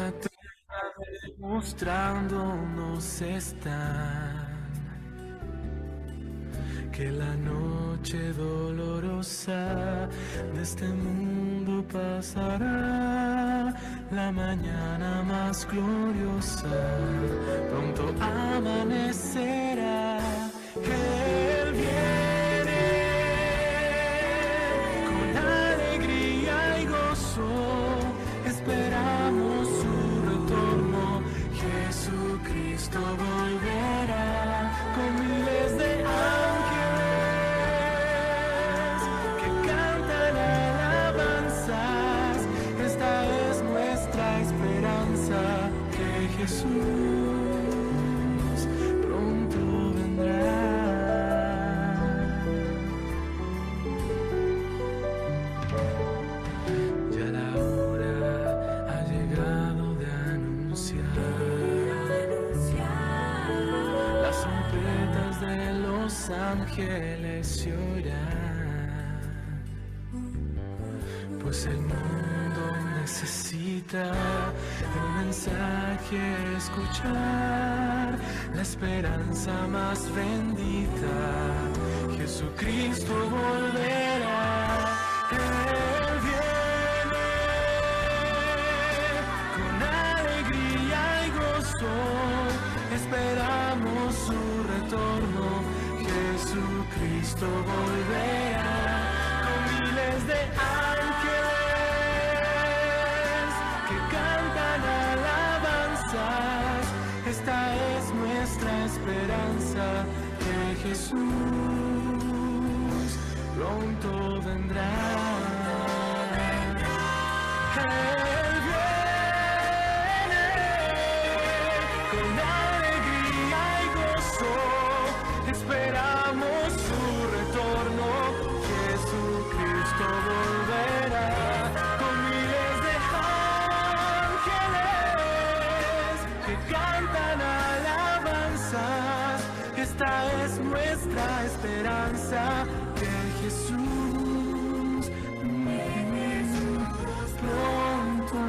la tierra demostrándonos están que la noche dolorosa de este mundo pasará, la mañana más gloriosa pronto amanecerá. Él viene con alegría y gozo, esperamos su retorno. Jesucristo volverá con miles de ángeles que cantan alabanzas. Esta es nuestra esperanza, que Jesús pronto vendrá. Ya la hora ha llegado de anunciar las trompetas de los ángeles se oirán, pues el mundo necesita el mensaje escuchar, la esperanza más bendita, Jesucristo volverá. Él viene con alegría y gozo, esperamos su retorno. Jesucristo volverá con miles de ángeles que cantan alabanzas. Esta es nuestra esperanza, que Jesús pronto vendrá. Él viene con alegría y gozo, esperamos su retorno. Jesucristo volverá con miles de ángeles que cantan alabanzas. Esta es nuestra esperanza, que Jesús pronto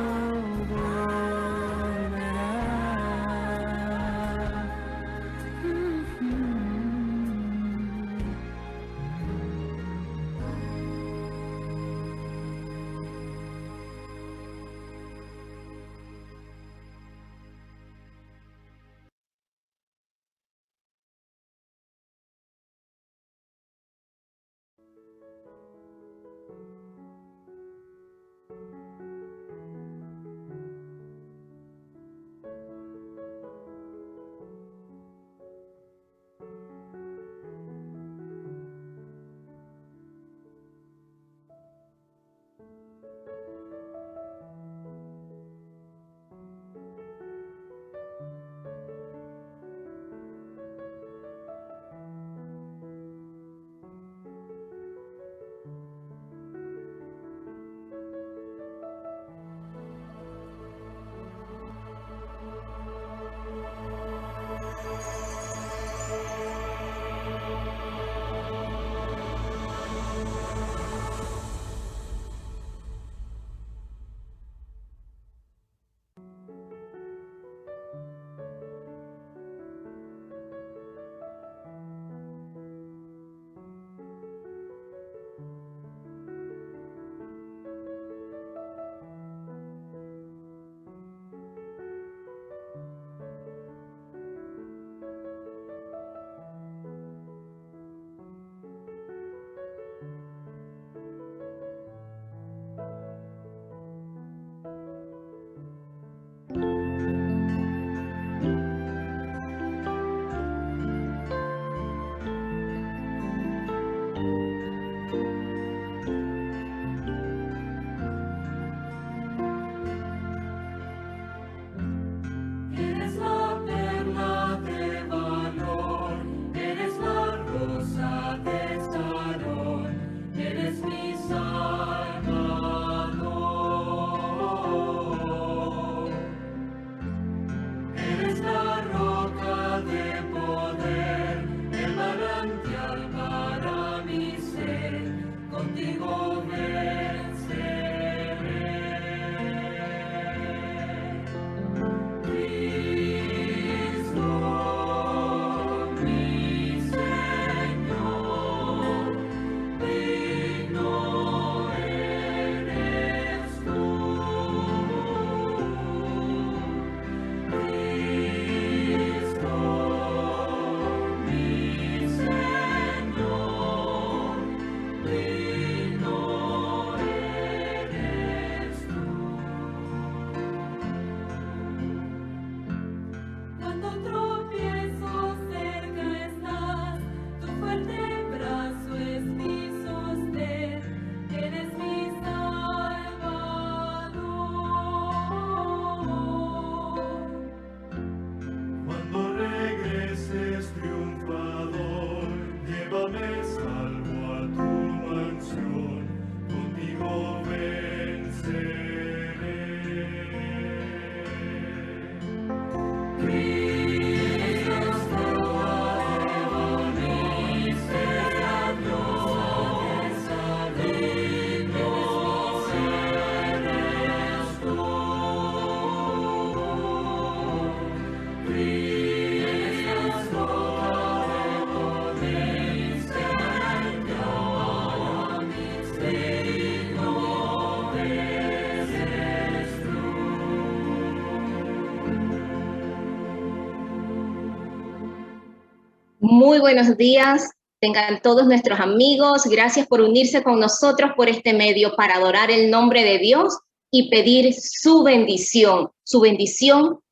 Muy buenos días, tengan todos nuestros amigos. Gracias por unirse con nosotros por este medio para adorar el nombre de Dios y pedir su bendición,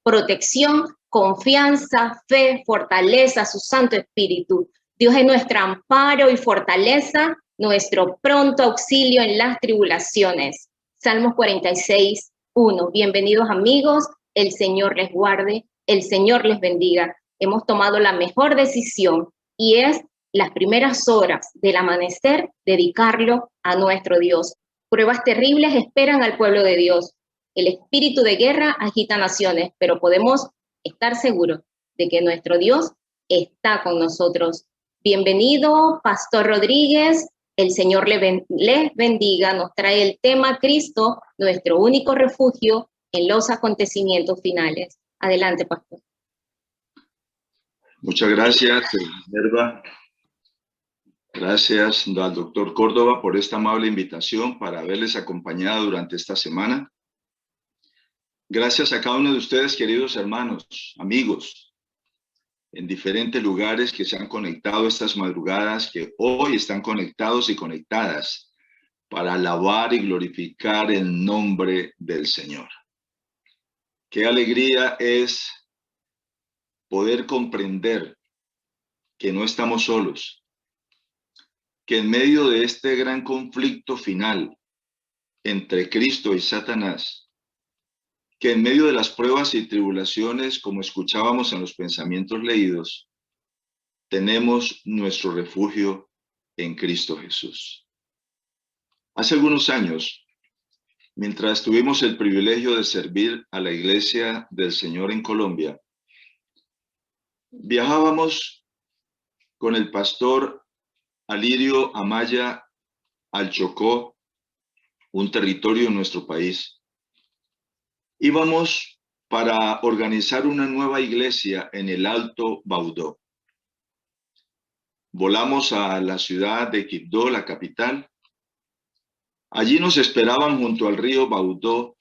protección, confianza, fe, fortaleza, su Santo Espíritu. Dios es nuestro amparo y fortaleza, nuestro pronto auxilio en las tribulaciones. Salmos 46, 1. Bienvenidos amigos, el Señor les guarde, el Señor les bendiga. Hemos tomado la mejor decisión y es las primeras horas del amanecer dedicarlo a nuestro Dios. Pruebas terribles esperan al pueblo de Dios. El espíritu de guerra agita naciones, pero podemos estar seguros de que nuestro Dios está con nosotros. Bienvenido, Pastor Rodríguez. El Señor les bendiga. Nos trae el tema Cristo, nuestro único refugio en los acontecimientos finales. Adelante, Pastor. Muchas gracias, Minerva. Gracias al doctor Córdoba por esta amable invitación para haberles acompañado durante esta semana. Gracias a cada uno de ustedes, queridos hermanos, amigos, en diferentes lugares que se han conectado estas madrugadas, que hoy están conectados y conectadas para alabar y glorificar el nombre del Señor. Qué alegría es poder comprender que no estamos solos, que en medio de este gran conflicto final entre Cristo y Satanás, que en medio de las pruebas y tribulaciones, como escuchábamos en los pensamientos leídos, tenemos nuestro refugio en Cristo Jesús. Hace algunos años, mientras tuvimos el privilegio de servir a la Iglesia del Señor en Colombia, viajábamos con el pastor Alirio Amaya al Chocó, un territorio en nuestro país. Íbamos para organizar una nueva iglesia en el Alto Baudó. Volamos a la ciudad de Quibdó, la capital. Allí nos esperaban junto al río Baudó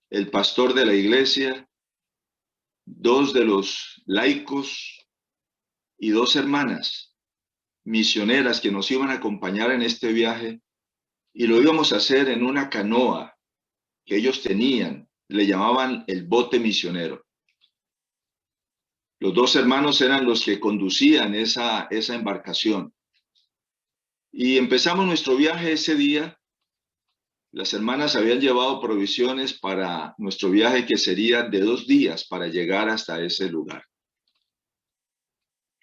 el pastor de la iglesia, dos de los laicos y dos hermanas misioneras que nos iban a acompañar en este viaje, y lo íbamos a hacer en una canoa que ellos tenían, le llamaban el bote misionero. Los dos hermanos eran los que conducían esa embarcación. Y empezamos nuestro viaje ese día. Las hermanas habían llevado provisiones para nuestro viaje, que sería de 2 días para llegar hasta ese lugar.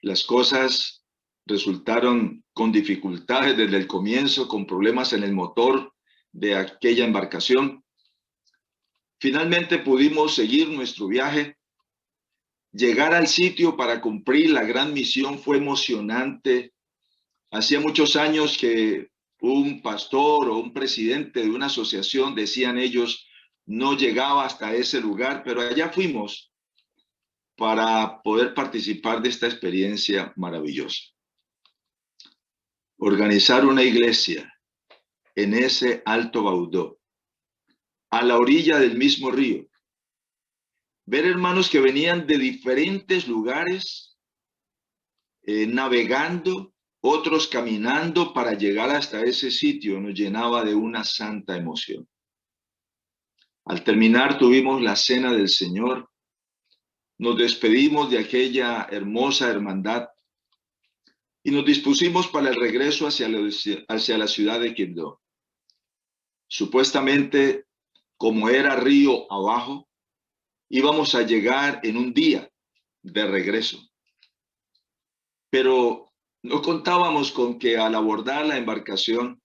Las cosas resultaron con dificultades desde el comienzo, con problemas en el motor de aquella embarcación. Finalmente pudimos seguir nuestro viaje. Llegar al sitio para cumplir la gran misión fue emocionante. Hacía muchos años que un pastor o un presidente de una asociación, decían ellos, no llegaba hasta ese lugar, pero allá fuimos para poder participar de esta experiencia maravillosa. Organizar una iglesia en ese Alto Baudó, a la orilla del mismo río. Ver hermanos que venían de diferentes lugares, navegando, otros caminando para llegar hasta ese sitio, nos llenaba de una santa emoción. Al terminar tuvimos la cena del Señor, nos despedimos de aquella hermosa hermandad y nos dispusimos para el regreso hacia la ciudad de Quibdó. Supuestamente, como era río abajo, íbamos a llegar en un día de regreso. Pero no contábamos con que al abordar la embarcación,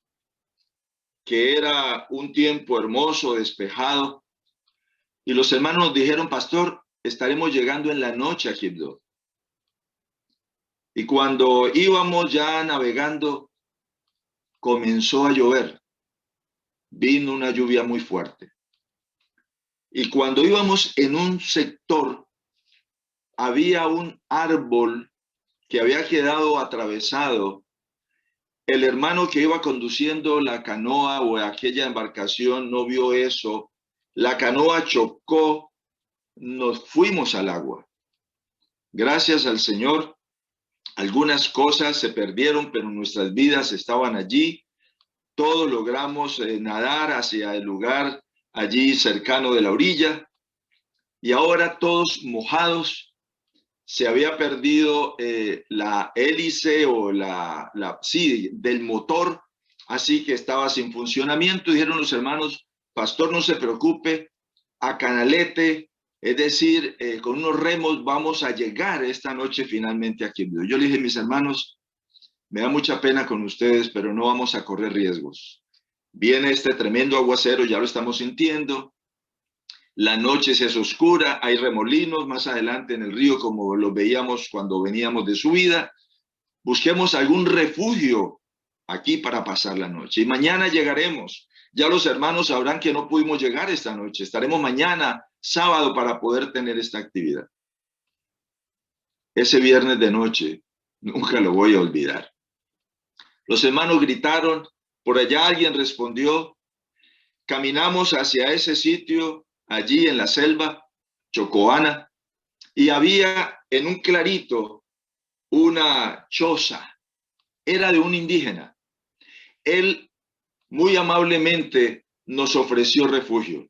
que era un tiempo hermoso, despejado, y los hermanos nos dijeron, pastor, estaremos llegando en la noche a Egipto. Y cuando íbamos ya navegando, comenzó a llover. Vino una lluvia muy fuerte. Y cuando íbamos en un sector, había un árbol que había quedado atravesado. El hermano que iba conduciendo la canoa o aquella embarcación no vio eso. La canoa chocó, nos fuimos al agua. Gracias al Señor, algunas cosas se perdieron, pero nuestras vidas estaban allí. Todos logramos nadar hacia el lugar allí cercano de la orilla. Y ahora todos mojados. Se había perdido la hélice o sí, del motor, así que estaba sin funcionamiento. Dijeron los hermanos, pastor, no se preocupe, a canalete, es decir, con unos remos vamos a llegar esta noche finalmente aquí. Yo le dije, mis hermanos, me da mucha pena con ustedes, pero no vamos a correr riesgos. Viene este tremendo aguacero, ya lo estamos sintiendo. La noche se hace oscura, hay remolinos más adelante en el río como los veíamos cuando veníamos de subida. Busquemos algún refugio aquí para pasar la noche. Y mañana llegaremos. Ya los hermanos sabrán que no pudimos llegar esta noche. Estaremos mañana, sábado, para poder tener esta actividad. Ese viernes de noche, nunca lo voy a olvidar. Los hermanos gritaron, por allá alguien respondió. Caminamos hacia ese sitio, allí en la selva chocoana, y había en un clarito una choza. Era de un indígena. Él muy amablemente nos ofreció refugio,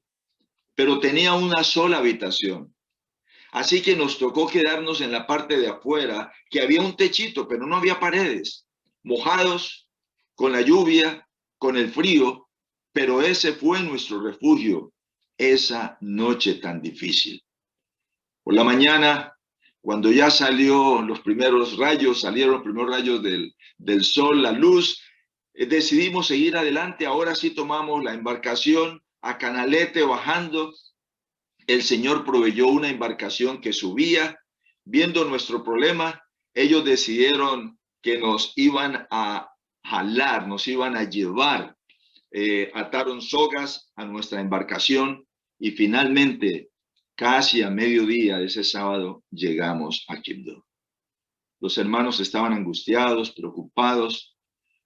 pero tenía una sola habitación. Así que nos tocó quedarnos en la parte de afuera, que había un techito, pero no había paredes. Mojados, con la lluvia, con el frío, pero ese fue nuestro refugio esa noche tan difícil. Por la mañana, cuando ya salieron los primeros rayos del sol, la luz, decidimos seguir adelante. Ahora sí tomamos la embarcación a Canalete bajando. El Señor proveyó una embarcación que subía. Viendo nuestro problema, ellos decidieron que nos iban a jalar, nos iban a llevar. Ataron sogas a nuestra embarcación y finalmente, casi a mediodía de ese sábado, llegamos a Quibdó. Los hermanos estaban angustiados, preocupados.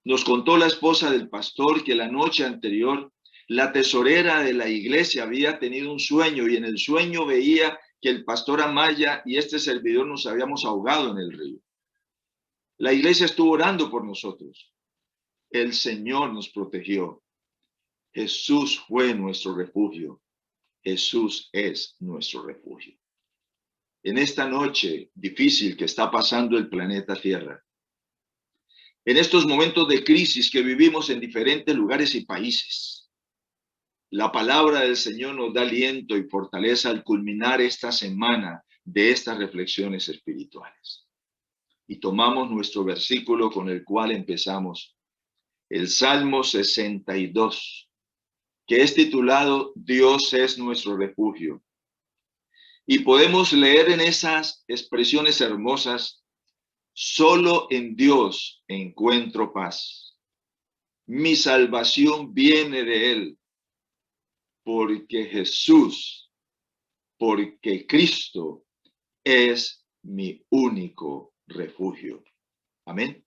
Nos contó la esposa del pastor que la noche anterior la tesorera de la iglesia había tenido un sueño y en el sueño veía que el pastor Amaya y este servidor nos habíamos ahogado en el río. La iglesia estuvo orando por nosotros. El Señor nos protegió. Jesús fue nuestro refugio. Jesús es nuestro refugio. En esta noche difícil que está pasando el planeta Tierra, en estos momentos de crisis que vivimos en diferentes lugares y países, la palabra del Señor nos da aliento y fortaleza al culminar esta semana de estas reflexiones espirituales. Y tomamos nuestro versículo con el cual empezamos, el Salmo 62, que es titulado Dios es nuestro refugio. Y podemos leer en esas expresiones hermosas, solo en Dios encuentro paz. Mi salvación viene de Él, porque Jesús, porque Cristo es mi único refugio. Amén.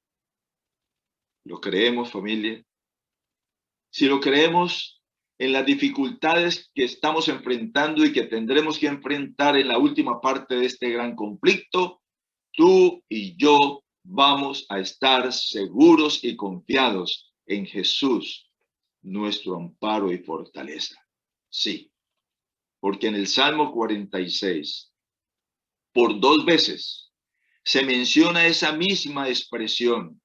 ¿Lo creemos, familia? Si lo creemos, en las dificultades que estamos enfrentando y que tendremos que enfrentar en la última parte de este gran conflicto, tú y yo vamos a estar seguros y confiados en Jesús, nuestro amparo y fortaleza. Sí, porque en el Salmo 46, por 2 veces, se menciona esa misma expresión.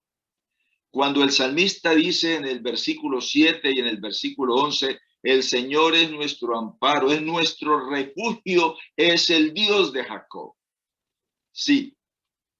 Cuando el salmista dice en el versículo 7 y en el versículo 11, el Señor es nuestro amparo, es nuestro refugio, es el Dios de Jacob. Sí,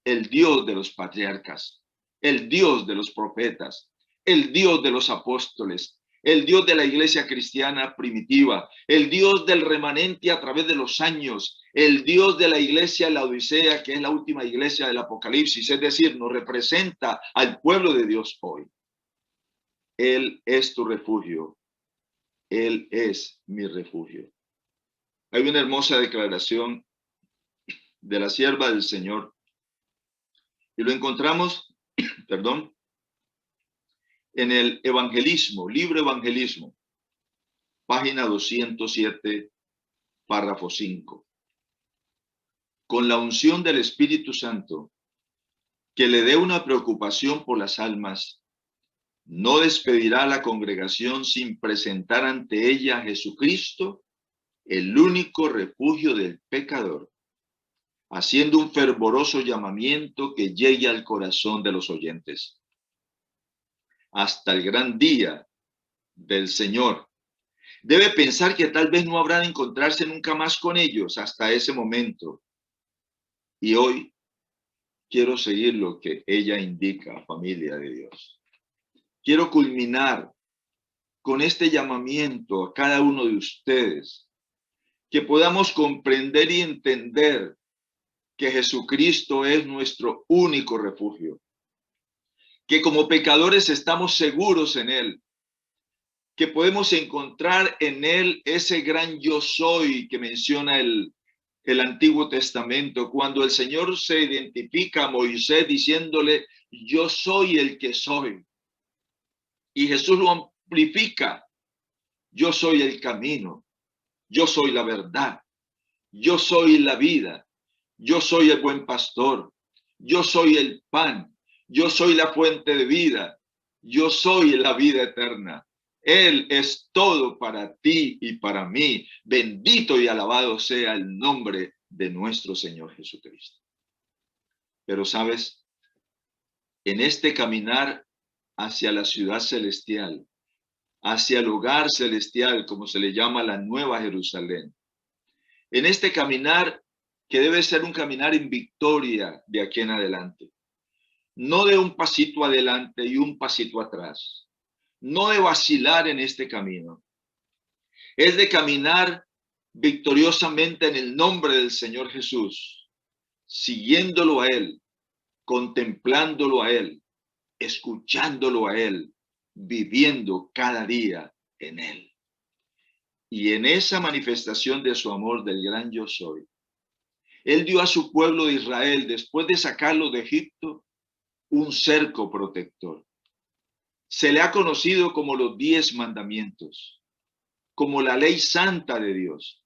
el Dios de los patriarcas, el Dios de los profetas, el Dios de los apóstoles, el Dios de la iglesia cristiana primitiva, el Dios del remanente a través de los años, el Dios de la iglesia de la Odisea, que es la última iglesia del Apocalipsis, es decir, nos representa al pueblo de Dios hoy. Él es tu refugio. Él es mi refugio. Hay una hermosa declaración de la sierva del Señor y lo encontramos, perdón, en el Evangelismo, libro Evangelismo, página 207, párrafo 5. Con la unción del Espíritu Santo, que le dé una preocupación por las almas, no despedirá a la congregación sin presentar ante ella a Jesucristo, el único refugio del pecador, haciendo un fervoroso llamamiento que llegue al corazón de los oyentes. Hasta el gran día del Señor. Debe pensar que tal vez no habrá de encontrarse nunca más con ellos hasta ese momento. Y hoy quiero seguir lo que ella indica, familia de Dios. Quiero culminar con este llamamiento a cada uno de ustedes, que podamos comprender y entender que Jesucristo es nuestro único refugio, que como pecadores estamos seguros en Él, que podemos encontrar en Él ese gran yo soy que menciona el Antiguo Testamento, cuando el Señor se identifica a Moisés diciéndole, yo soy el que soy. Y Jesús lo amplifica, yo soy el camino, yo soy la verdad, yo soy la vida, yo soy el buen pastor, yo soy el pan, yo soy la fuente de vida, yo soy la vida eterna. Él es todo para ti y para mí. Bendito y alabado sea el nombre de nuestro Señor Jesucristo. Pero sabes, en este caminar hacia la ciudad celestial, hacia el hogar celestial, como se le llama la Nueva Jerusalén, en este caminar que debe ser un caminar en victoria de aquí en adelante, no de un pasito adelante y un pasito atrás, no de vacilar en este camino, es de caminar victoriosamente en el nombre del Señor Jesús, siguiéndolo a Él, contemplándolo a Él, escuchándolo a Él, viviendo cada día en Él. Y en esa manifestación de su amor del gran yo soy, Él dio a su pueblo de Israel, después de sacarlo de Egipto, un cerco protector. Se le ha conocido como los 10 mandamientos, como la ley santa de Dios.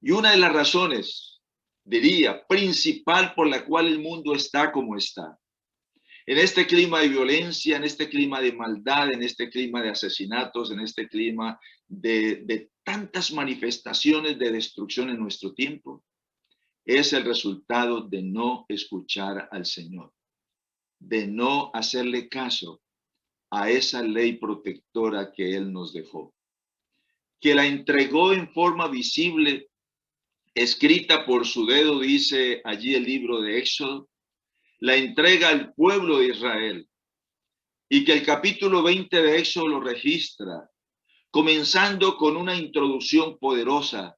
Y una de las razones, diría, principal por la cual el mundo está como está, en este clima de violencia, en este clima de maldad, en este clima de asesinatos, en este clima de tantas manifestaciones de destrucción en nuestro tiempo, es el resultado de no escuchar al Señor, de no hacerle caso a esa ley protectora que Él nos dejó, que la entregó en forma visible, escrita por su dedo, dice allí el libro de Éxodo, la entrega al pueblo de Israel, y que el capítulo 20 de Éxodo lo registra, comenzando con una introducción poderosa.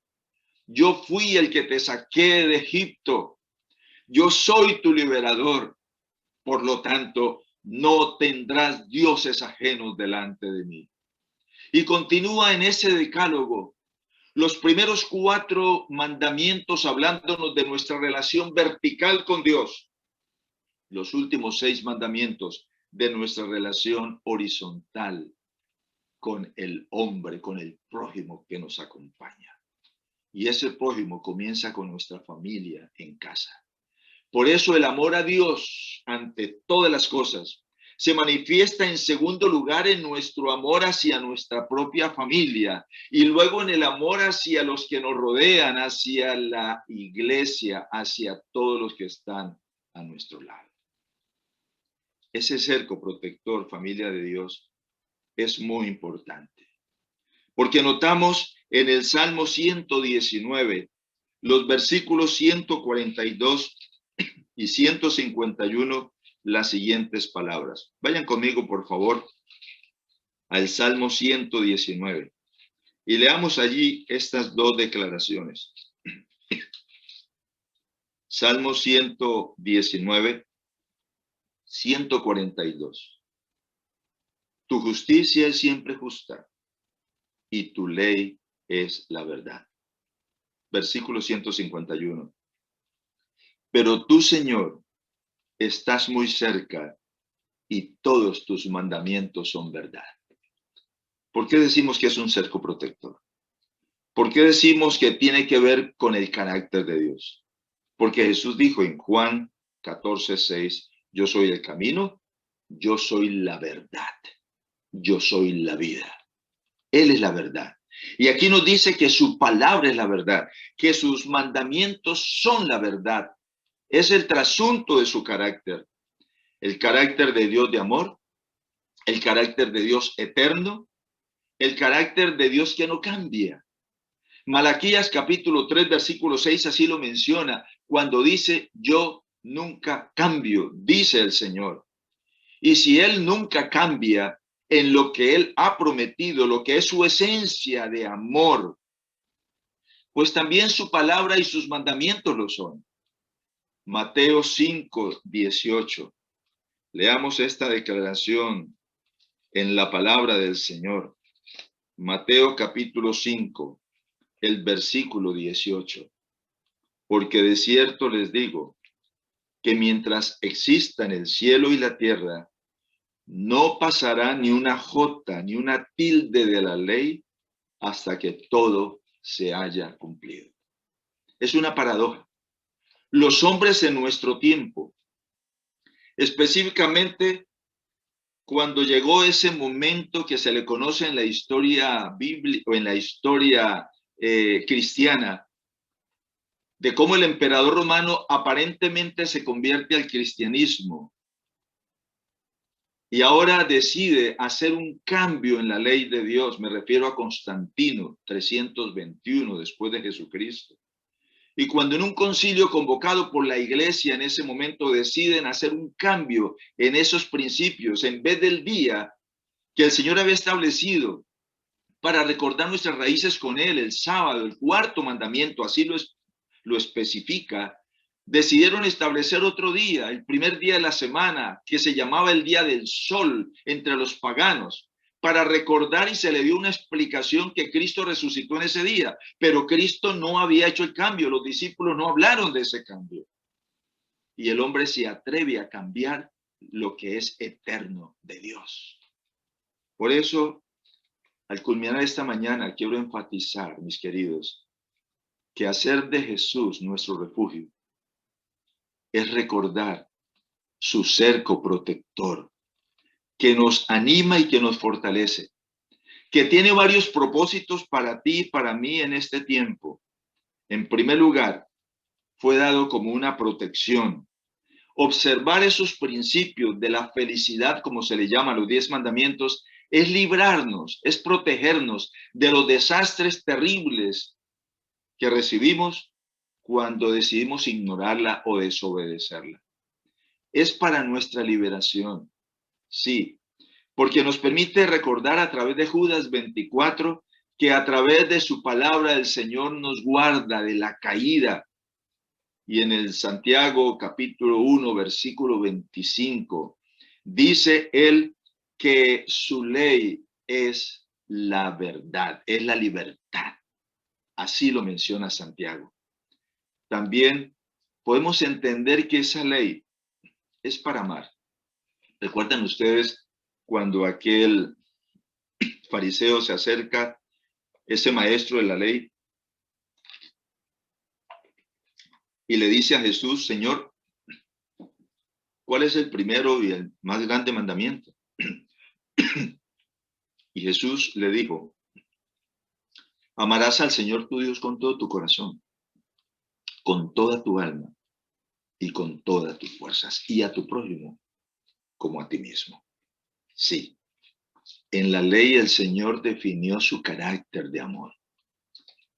Yo fui el que te saqué de Egipto, yo soy tu liberador, por lo tanto, no tendrás dioses ajenos delante de mí. Y continúa en ese decálogo, los primeros 4 mandamientos hablándonos de nuestra relación vertical con Dios, los últimos 6 mandamientos de nuestra relación horizontal con el hombre, con el prójimo que nos acompaña. Y ese prójimo comienza con nuestra familia en casa. Por eso el amor a Dios ante todas las cosas se manifiesta en segundo lugar en nuestro amor hacia nuestra propia familia y luego en el amor hacia los que nos rodean, hacia la iglesia, hacia todos los que están a nuestro lado. Ese cerco protector, familia de Dios, es muy importante. Porque notamos en el Salmo 119, los versículos 142 y 151, las siguientes palabras. Vayan conmigo, por favor, al Salmo 119 y leamos allí estas dos declaraciones. Salmo 119, 142. Tu justicia es siempre justa y tu ley es la verdad. Versículo 151. Pero tú, Señor, estás muy cerca y todos tus mandamientos son verdad. ¿Por qué decimos que es un cerco protector? ¿Por qué decimos que tiene que ver con el carácter de Dios? Porque Jesús dijo en Juan 14:6, yo soy el camino, yo soy la verdad, yo soy la vida. Él es la verdad. Y aquí nos dice que su palabra es la verdad, que sus mandamientos son la verdad. Es el trasunto de su carácter. El carácter de Dios de amor, el carácter de Dios eterno, el carácter de Dios que no cambia. Malaquías capítulo 3, versículo 6 así lo menciona cuando dice, yo nunca cambio, dice el Señor. Y si Él nunca cambia en lo que Él ha prometido, lo que es su esencia de amor, pues también su palabra y sus mandamientos lo son. Mateo 5, 18. Leamos esta declaración en la palabra del Señor. Mateo capítulo 5, el versículo 18. Porque de cierto les digo que mientras existan el cielo y la tierra, no pasará ni una jota ni una tilde de la ley hasta que todo se haya cumplido. Es una paradoja. Los hombres en nuestro tiempo, específicamente cuando llegó ese momento que se le conoce en la historia bíblica o en la historia cristiana, de cómo el emperador romano aparentemente se convierte al cristianismo y ahora decide hacer un cambio en la ley de Dios. Me refiero a Constantino, 321 después de Jesucristo. Y cuando en un concilio convocado por la iglesia en ese momento deciden hacer un cambio en esos principios, en vez del día que el Señor había establecido para recordar nuestras raíces con Él, el sábado, el cuarto mandamiento, así lo especifica, decidieron establecer otro día, el primer día de la semana, que se llamaba el día del sol entre los paganos, para recordar, y se le dio una explicación que Cristo resucitó en ese día, pero Cristo no había hecho el cambio, los discípulos no hablaron de ese cambio. Y el hombre se atreve a cambiar lo que es eterno de Dios. Por eso, al culminar esta mañana, quiero enfatizar, mis queridos, que hacer de Jesús nuestro refugio es recordar su cerco protector, que nos anima y que nos fortalece, que tiene varios propósitos para ti y para mí en este tiempo. En primer lugar, fue dado como una protección. Observar esos principios de la felicidad, como se le llama, los 10 mandamientos, es librarnos, es protegernos de los desastres terribles que recibimos cuando decidimos ignorarla o desobedecerla. Es para nuestra liberación, sí, porque nos permite recordar a través de Judas 24 que a través de su palabra el Señor nos guarda de la caída. Y en el Santiago capítulo 1, versículo 25, dice él que su ley es la verdad, es la libertad. Así lo menciona Santiago. También podemos entender que esa ley es para amar. ¿Recuerdan ustedes cuando aquel fariseo se acerca, ese maestro de la ley, y le dice a Jesús, Señor, ¿cuál es el primero y el más grande mandamiento? Y Jesús le dijo, amarás al Señor tu Dios con todo tu corazón, con toda tu alma y con todas tus fuerzas, y a tu prójimo como a ti mismo. Sí, en la ley el Señor definió su carácter de amor.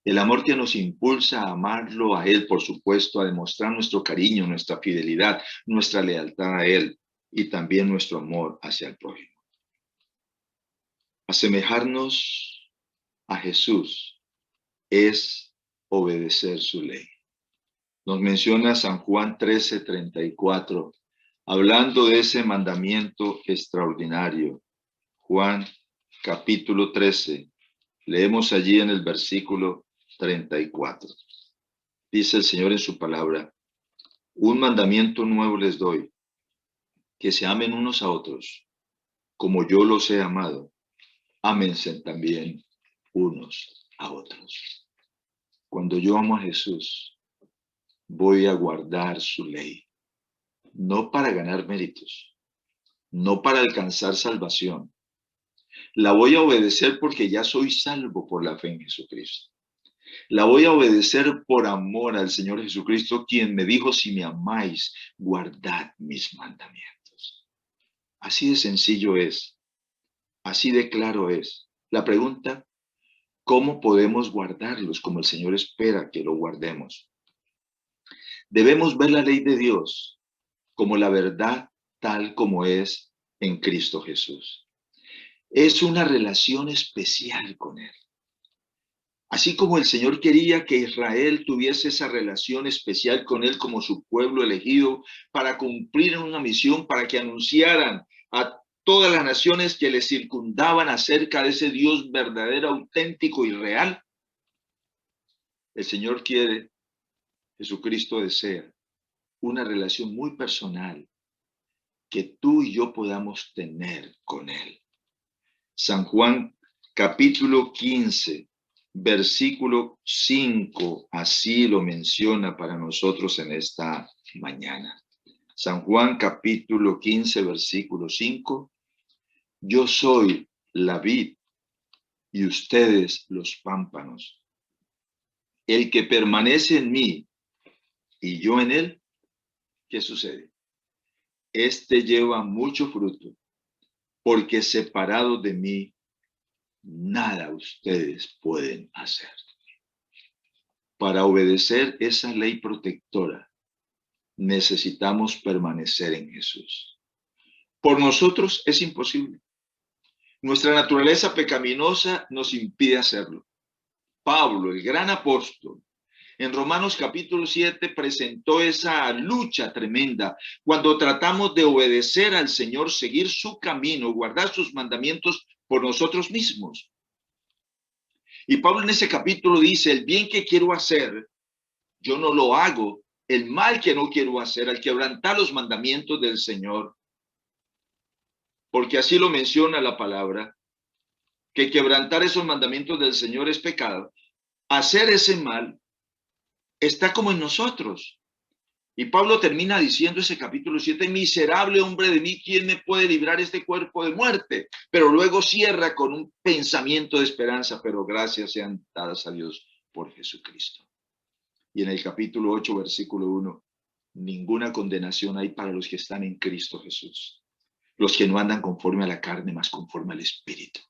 El amor que nos impulsa a amarlo a Él, por supuesto, a demostrar nuestro cariño, nuestra fidelidad, nuestra lealtad a Él y también nuestro amor hacia el prójimo. Asemejarnos a Jesús es obedecer su ley. Nos menciona San Juan 13:34, hablando de ese mandamiento extraordinario. Juan capítulo 13, leemos allí en el versículo 34. Dice el Señor en su palabra: un mandamiento nuevo les doy, que se amen unos a otros, como yo los he amado. Ámense también unos a otros. Cuando yo amo a Jesús, voy a guardar su ley, no para ganar méritos, no para alcanzar salvación. La voy a obedecer porque ya soy salvo por la fe en Jesucristo. La voy a obedecer por amor al Señor Jesucristo, quien me dijo: si me amáis, guardad mis mandamientos. Así de sencillo es, así de claro es. La pregunta: ¿cómo podemos guardarlos como el Señor espera que lo guardemos? Debemos ver la ley de Dios como la verdad tal como es en Cristo Jesús. Es una relación especial con Él. Así como el Señor quería que Israel tuviese esa relación especial con Él como su pueblo elegido para cumplir una misión, para que anunciaran a todas las naciones que le circundaban acerca de ese Dios verdadero, auténtico y real. El Señor quiere, Jesucristo desea una relación muy personal que tú y yo podamos tener con Él. San Juan capítulo 15, versículo 5, así lo menciona para nosotros en esta mañana. San Juan capítulo 15, versículo 5, yo soy la vid y ustedes los pámpanos. El que permanece en mí y yo en él, ¿qué sucede? Este lleva mucho fruto, porque separado de mí, nada ustedes pueden hacer. Para obedecer esa ley protectora, necesitamos permanecer en Jesús. Por nosotros es imposible. Nuestra naturaleza pecaminosa nos impide hacerlo. Pablo, el gran apóstol, en Romanos capítulo 7 presentó esa lucha tremenda cuando tratamos de obedecer al Señor, seguir su camino, guardar sus mandamientos por nosotros mismos. Y Pablo en ese capítulo dice: el bien que quiero hacer, yo no lo hago. El mal que no quiero hacer, al quebrantar los mandamientos del Señor, porque así lo menciona la palabra, que quebrantar esos mandamientos del Señor es pecado. Hacer ese mal está como en nosotros. Y Pablo termina diciendo ese capítulo 7, miserable hombre de mí, ¿quién me puede librar este cuerpo de muerte? Pero luego cierra con un pensamiento de esperanza: pero gracias sean dadas a Dios por Jesucristo. Y en el capítulo 8, versículo 1, ninguna condenación hay para los que están en Cristo Jesús, los que no andan conforme a la carne, mas conforme al Espíritu.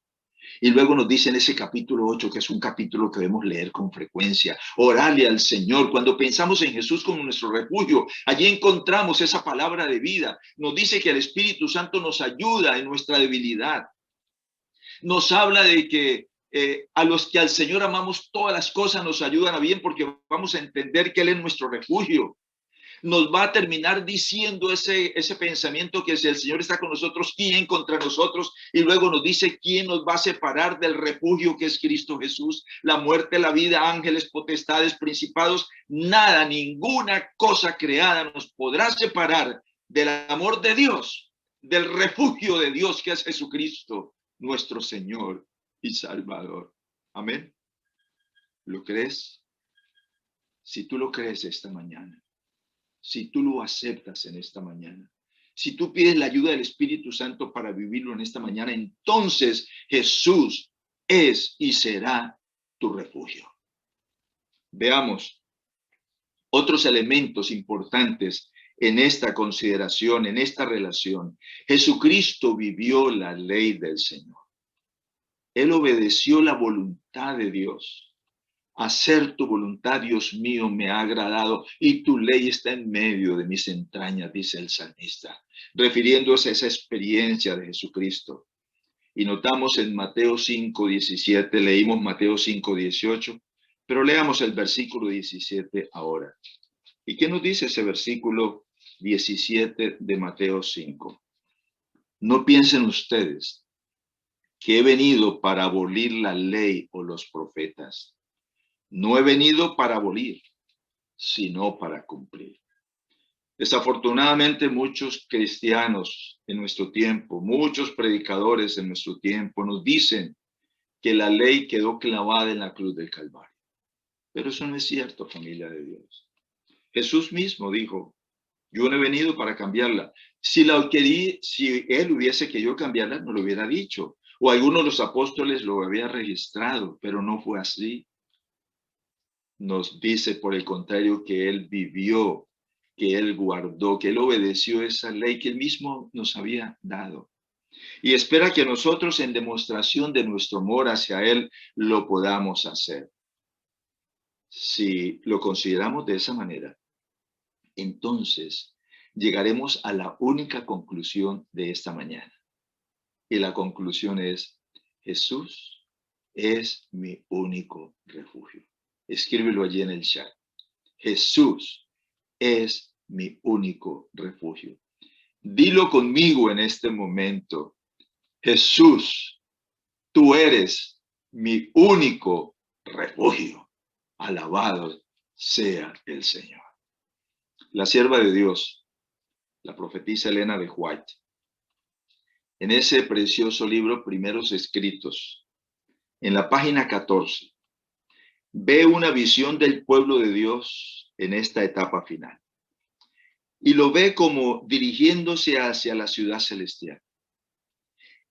Y luego nos dice en ese capítulo 8, que es un capítulo que debemos leer con frecuencia: orale al Señor. Cuando pensamos en Jesús como nuestro refugio, allí encontramos esa palabra de vida. Nos dice que el Espíritu Santo nos ayuda en nuestra debilidad. Nos habla de que a los que al Señor amamos, todas las cosas nos ayudan a bien, porque vamos a entender que Él es nuestro refugio. Nos va a terminar diciendo ese pensamiento que si el Señor está con nosotros, ¿quién contra nosotros? Y luego nos dice: ¿quién nos va a separar del refugio que es Cristo Jesús? La muerte, la vida, ángeles, potestades, principados, nada, ninguna cosa creada nos podrá separar del amor de Dios, del refugio de Dios que es Jesucristo, nuestro Señor y Salvador. Amén. ¿Lo crees? Si tú lo crees esta mañana, si tú lo aceptas en esta mañana, si tú pides la ayuda del Espíritu Santo para vivirlo en esta mañana, entonces Jesús es y será tu refugio. Veamos otros elementos importantes en esta consideración, en esta relación. Jesucristo vivió la ley del Señor. Él obedeció la voluntad de Dios. Hacer tu voluntad, Dios mío, me ha agradado, y tu ley está en medio de mis entrañas, dice el salmista, refiriéndose a esa experiencia de Jesucristo. Y notamos en Mateo 5:17, leímos Mateo 5:18, pero leamos el versículo 17 ahora. ¿Y qué nos dice ese versículo 17 de Mateo 5? No piensen ustedes que he venido para abolir la ley o los profetas. No he venido para abolir, sino para cumplir. Desafortunadamente, muchos cristianos en nuestro tiempo, muchos predicadores en nuestro tiempo nos dicen que la ley quedó clavada en la cruz del Calvario. Pero eso no es cierto, familia de Dios. Jesús mismo dijo, yo no he venido para cambiarla. Si él hubiese querido cambiarla, no lo hubiera dicho. O alguno de los apóstoles lo había registrado, pero no fue así. Nos dice, por el contrario, que él vivió, que él guardó, que él obedeció esa ley que él mismo nos había dado. Y espera que nosotros, en demostración de nuestro amor hacia él, lo podamos hacer. Si lo consideramos de esa manera, entonces llegaremos a la única conclusión de esta mañana. Y la conclusión es, Jesús es mi único refugio. Escríbelo allí en el chat. Jesús es mi único refugio. Dilo conmigo en este momento. Jesús, tú eres mi único refugio. Alabado sea el Señor. La sierva de Dios, la profetisa Elena de White, en ese precioso libro, Primeros Escritos, en la página 14, ve una visión del pueblo de Dios en esta etapa final. Y lo ve como dirigiéndose hacia la ciudad celestial.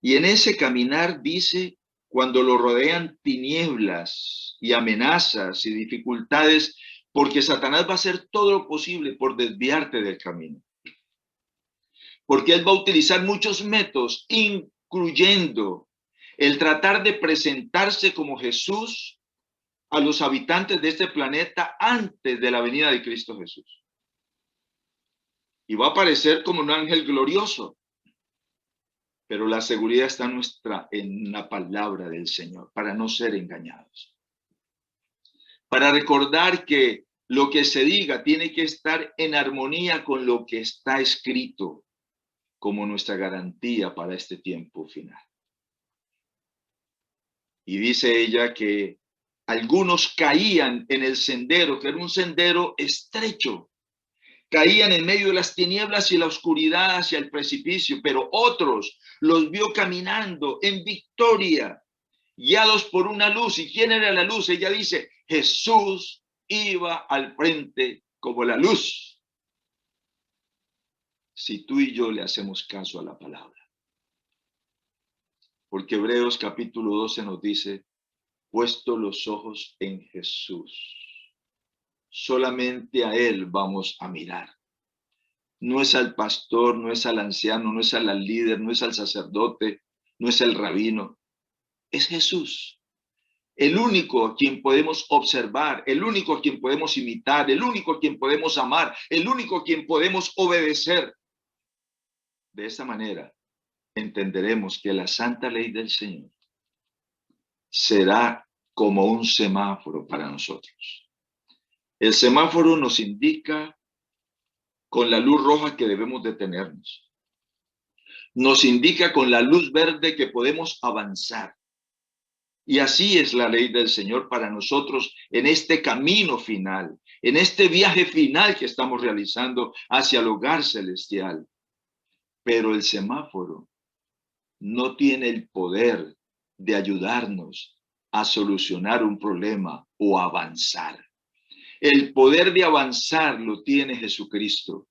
Y en ese caminar dice, cuando lo rodean tinieblas y amenazas y dificultades, porque Satanás va a hacer todo lo posible por desviarte del camino. Porque él va a utilizar muchos métodos, incluyendo el tratar de presentarse como Jesús a los habitantes de este planeta antes de la venida de Cristo Jesús. Y va a aparecer como un ángel glorioso. Pero la seguridad está en la palabra del Señor, para no ser engañados. Para recordar que lo que se diga tiene que estar en armonía con lo que está escrito como nuestra garantía para este tiempo final. Y dice ella que algunos caían en el sendero, que era un sendero estrecho. Caían en medio de las tinieblas y la oscuridad hacia el precipicio, pero otros los vio caminando en victoria, guiados por una luz. ¿Y quién era la luz? Ella dice, Jesús iba al frente como la luz. Si tú y yo le hacemos caso a la palabra. Porque Hebreos capítulo 12 nos dice, puesto los ojos en Jesús, solamente a él vamos a mirar. No es al pastor, no es al anciano, no es al líder, no es al sacerdote, no es el rabino. Es Jesús. El único a quien podemos observar, el único a quien podemos imitar, el único a quien podemos amar, el único a quien podemos obedecer. De esa manera entenderemos que la santa ley del Señor será como un semáforo para nosotros. El semáforo nos indica con la luz roja que debemos detenernos. Nos indica con la luz verde que podemos avanzar. Y así es la ley del Señor para nosotros en este camino final, en este viaje final que estamos realizando hacia el hogar celestial. Pero el semáforo no tiene el poder de ayudarnos a solucionar un problema o avanzar. El poder de avanzar lo tiene Jesucristo.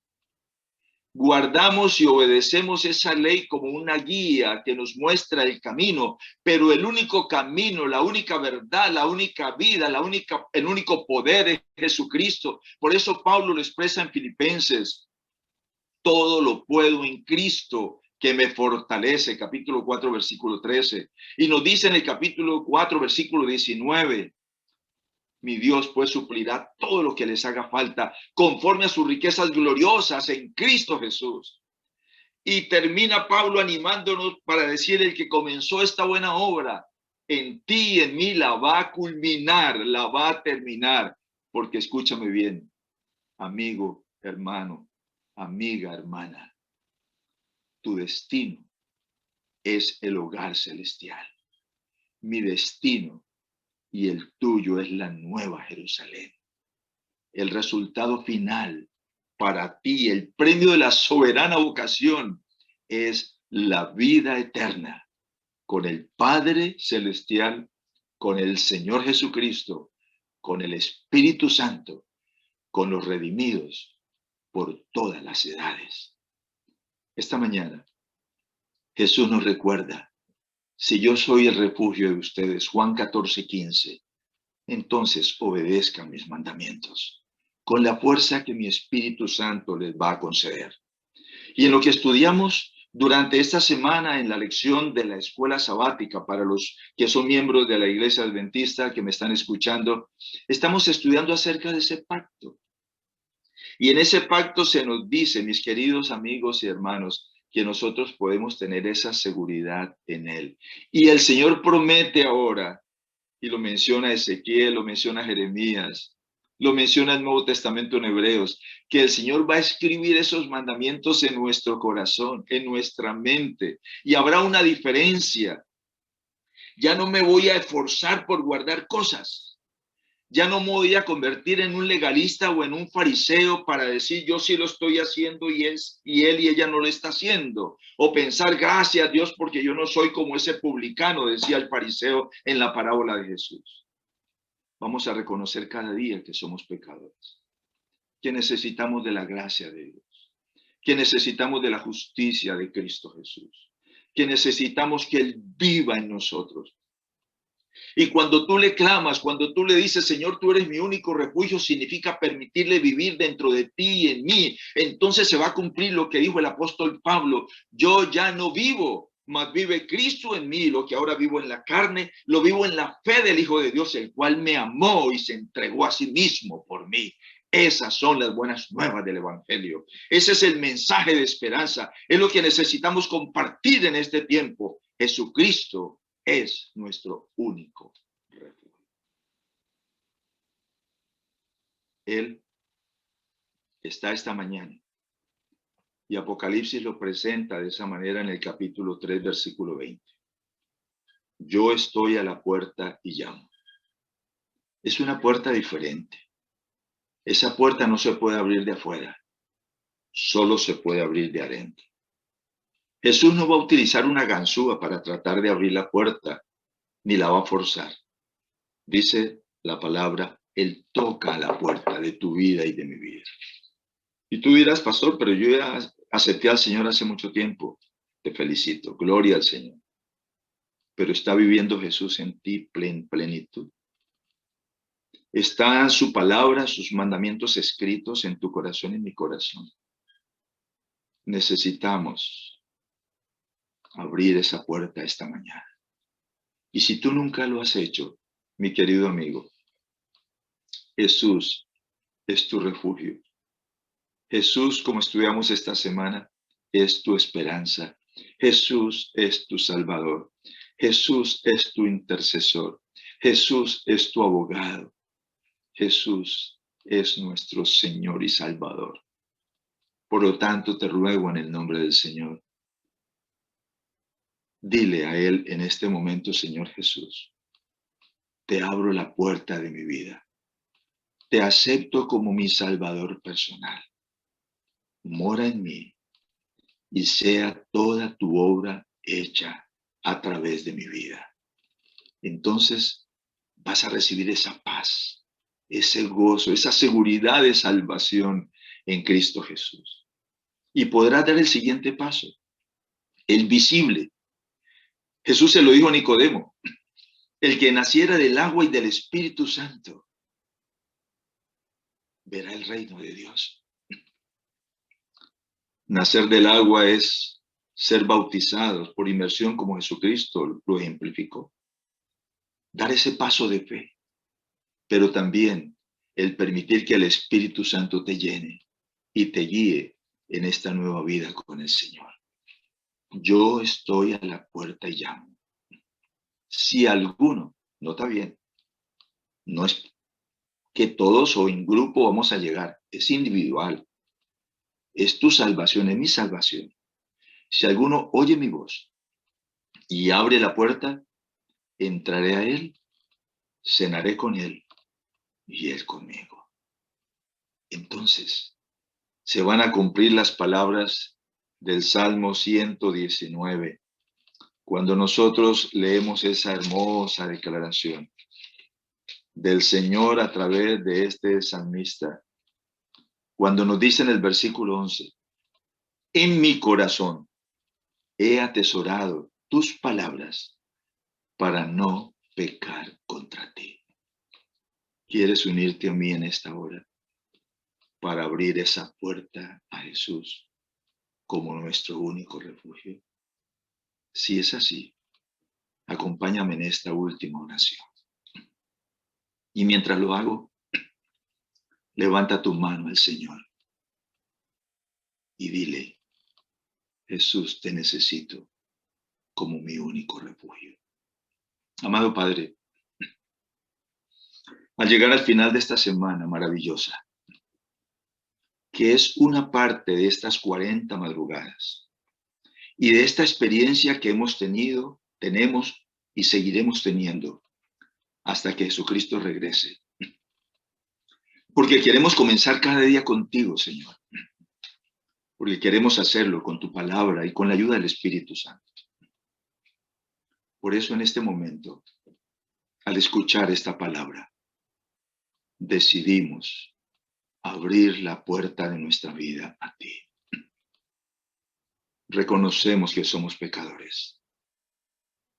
Guardamos y obedecemos esa ley como una guía que nos muestra el camino, pero el único camino, la única verdad, la única vida, el único poder es Jesucristo. Por eso Pablo lo expresa en Filipenses. Todo lo puedo en Cristo que me fortalece, capítulo 4, versículo 13. Y nos dice en el capítulo 4, versículo 19, mi Dios pues suplirá todo lo que les haga falta conforme a sus riquezas gloriosas en Cristo Jesús. Y termina Pablo animándonos para decir: el que comenzó esta buena obra en ti y en mí la va a culminar, la va a terminar. Porque escúchame bien, amigo, hermano, amiga, hermana, tu destino es el hogar celestial. Mi destino y el tuyo es la nueva Jerusalén. El resultado final para ti, el premio de la soberana vocación, es la vida eterna con el Padre Celestial, con el Señor Jesucristo, con el Espíritu Santo, con los redimidos por todas las edades. Esta mañana, Jesús nos recuerda: si yo soy el refugio de ustedes, Juan 14:15, entonces obedezcan mis mandamientos, con la fuerza que mi Espíritu Santo les va a conceder. Y en lo que estudiamos durante esta semana en la lección de la escuela sabática, para los que son miembros de la Iglesia Adventista que me están escuchando, estamos estudiando acerca de ese pacto. Y en ese pacto se nos dice, mis queridos amigos y hermanos, que nosotros podemos tener esa seguridad en Él. Y el Señor promete ahora, y lo menciona Ezequiel, lo menciona Jeremías, lo menciona el Nuevo Testamento en Hebreos, que el Señor va a escribir esos mandamientos en nuestro corazón, en nuestra mente, y habrá una diferencia. Ya no me voy a esforzar por guardar cosas. Ya no me voy a convertir en un legalista o en un fariseo para decir yo sí lo estoy haciendo y él y ella no lo está haciendo. O pensar gracias a Dios porque yo no soy como ese publicano, decía el fariseo en la parábola de Jesús. Vamos a reconocer cada día que somos pecadores, que necesitamos de la gracia de Dios, que necesitamos de la justicia de Cristo Jesús, que necesitamos que Él viva en nosotros. Y cuando tú le clamas, cuando tú le dices, Señor, tú eres mi único refugio, significa permitirle vivir dentro de ti y en mí. Entonces se va a cumplir lo que dijo el apóstol Pablo: yo ya no vivo, mas vive Cristo en mí. Lo que ahora vivo en la carne, lo vivo en la fe del Hijo de Dios, el cual me amó y se entregó a sí mismo por mí. Esas son las buenas nuevas del Evangelio. Ese es el mensaje de esperanza. Es lo que necesitamos compartir en este tiempo. Jesucristo es nuestro único refugio. Él está esta mañana y Apocalipsis lo presenta de esa manera en el capítulo 3, versículo 20. Yo estoy a la puerta y llamo. Es una puerta diferente. Esa puerta no se puede abrir de afuera, solo se puede abrir de adentro. Jesús no va a utilizar una ganzúa para tratar de abrir la puerta, ni la va a forzar. Dice la palabra: Él toca a la puerta de tu vida y de mi vida. Y tú dirás, pastor, pero yo ya acepté al Señor hace mucho tiempo. Te felicito, gloria al Señor. Pero ¿está viviendo Jesús en ti plenitud? ¿Está su palabra, sus mandamientos escritos en tu corazón y en mi corazón? Necesitamos abrir esa puerta esta mañana. Y si tú nunca lo has hecho, mi querido amigo, Jesús es tu refugio. Jesús, como estudiamos esta semana, es tu esperanza. Jesús es tu Salvador. Jesús es tu intercesor. Jesús es tu abogado. Jesús es nuestro Señor y Salvador. Por lo tanto, te ruego en el nombre del Señor, dile a Él en este momento: Señor Jesús, te abro la puerta de mi vida. Te acepto como mi Salvador personal. Mora en mí y sea toda tu obra hecha a través de mi vida. Entonces vas a recibir esa paz, ese gozo, esa seguridad de salvación en Cristo Jesús. Y podrás dar el siguiente paso, el visible. Jesús se lo dijo a Nicodemo: el que naciera del agua y del Espíritu Santo verá el reino de Dios. Nacer del agua es ser bautizados por inmersión, como Jesucristo lo ejemplificó. Dar ese paso de fe, pero también el permitir que el Espíritu Santo te llene y te guíe en esta nueva vida con el Señor. yo estoy a la puerta y llamo. Si alguno, nota bien, no es que todos o en grupo vamos a llegar, es individual. Es tu salvación, es mi salvación. Si alguno oye mi voz y abre la puerta, entraré a él, cenaré con él y él conmigo. Entonces, se van a cumplir las palabras del Salmo 119, cuando nosotros leemos esa hermosa declaración del Señor a través de este salmista, cuando nos dice en el versículo 11, en mi corazón he atesorado tus palabras para no pecar contra ti. ¿Quieres unirte a mí en esta hora para abrir esa puerta a Jesús como nuestro único refugio? Si es así, acompáñame en esta última oración. Y mientras lo hago, levanta tu mano al Señor y dile, Jesús, te necesito como mi único refugio. Amado Padre, al llegar al final de esta semana maravillosa, que es una parte de estas 40 madrugadas y de esta experiencia que hemos tenido, tenemos y seguiremos teniendo hasta que Jesucristo regrese. Porque queremos comenzar cada día contigo, Señor. Porque queremos hacerlo con tu palabra y con la ayuda del Espíritu Santo. Por eso en este momento, al escuchar esta palabra, decidimos abrir la puerta de nuestra vida a ti. Reconocemos que somos pecadores,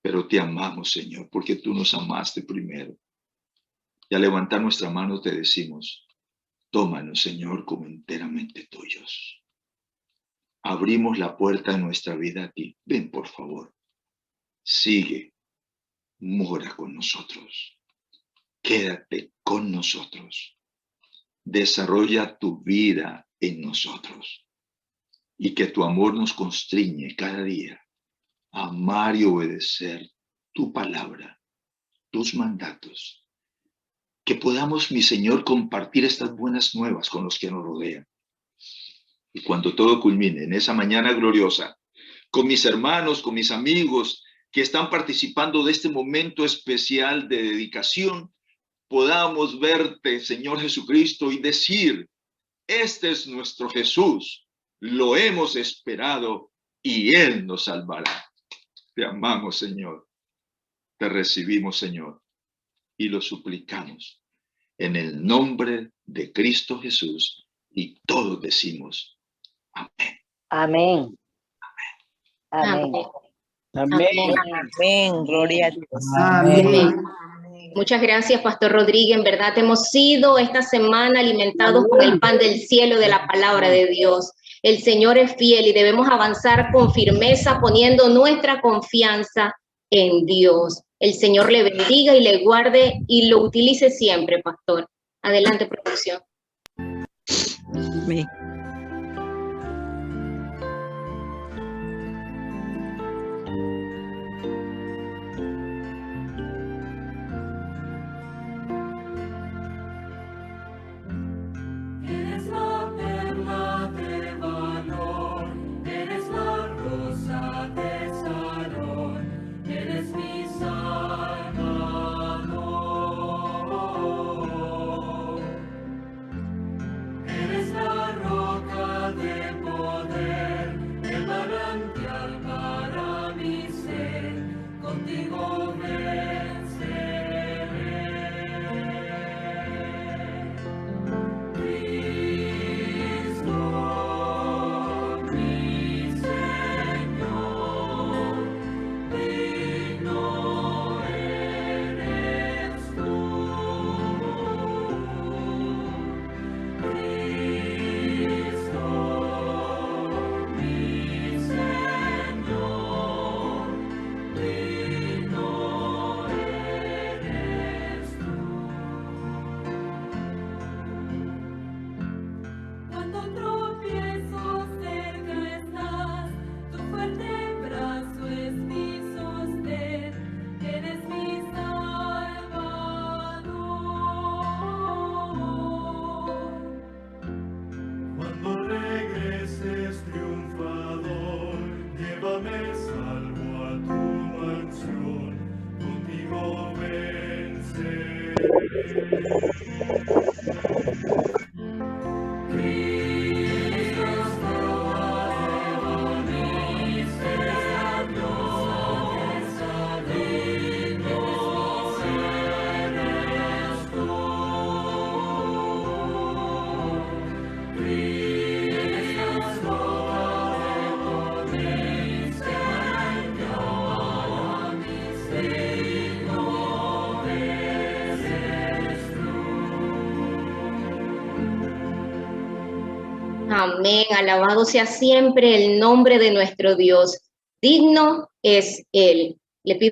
pero te amamos, Señor, porque tú nos amaste primero. Y al levantar nuestra mano te decimos, tómanos, Señor, como enteramente tuyos. Abrimos la puerta de nuestra vida a ti. Ven, por favor. Sigue, mora con nosotros. Quédate con nosotros. Desarrolla tu vida en nosotros. Y que tu amor nos constriñe cada día a amar y obedecer tu palabra, tus mandatos. Que podamos, mi Señor, compartir estas buenas nuevas con los que nos rodean. Y cuando todo culmine en esa mañana gloriosa, con mis hermanos, con mis amigos que están participando de este momento especial de dedicación, podamos verte, Señor Jesucristo, y decir, este es nuestro Jesús, lo hemos esperado y Él nos salvará. Te amamos, Señor, te recibimos, Señor, y lo suplicamos en el nombre de Cristo Jesús, y todos decimos, amén. Amén. Amén. Amén. Amén. Gloria a Dios. Amén. Muchas gracias, Pastor Rodríguez. En verdad hemos sido esta semana alimentados con el pan del cielo de la palabra de Dios. El Señor es fiel y debemos avanzar con firmeza poniendo nuestra confianza en Dios. El Señor le bendiga y le guarde y lo utilice siempre, Pastor. Adelante, producción. Amén. Eres la perla de valor, eres la rosa de Sarón, eres mi Salvador. Eres la roca de poder, el manantial para mi ser, contigo venceré. Cristo, mi Señor, digno eres tú. Cristo, mi Señor, digno eres tú. Cuando tropiezo cerca estás, tu fuerte Amén, alabado sea siempre el nombre de nuestro Dios. Digno es Él. Le pido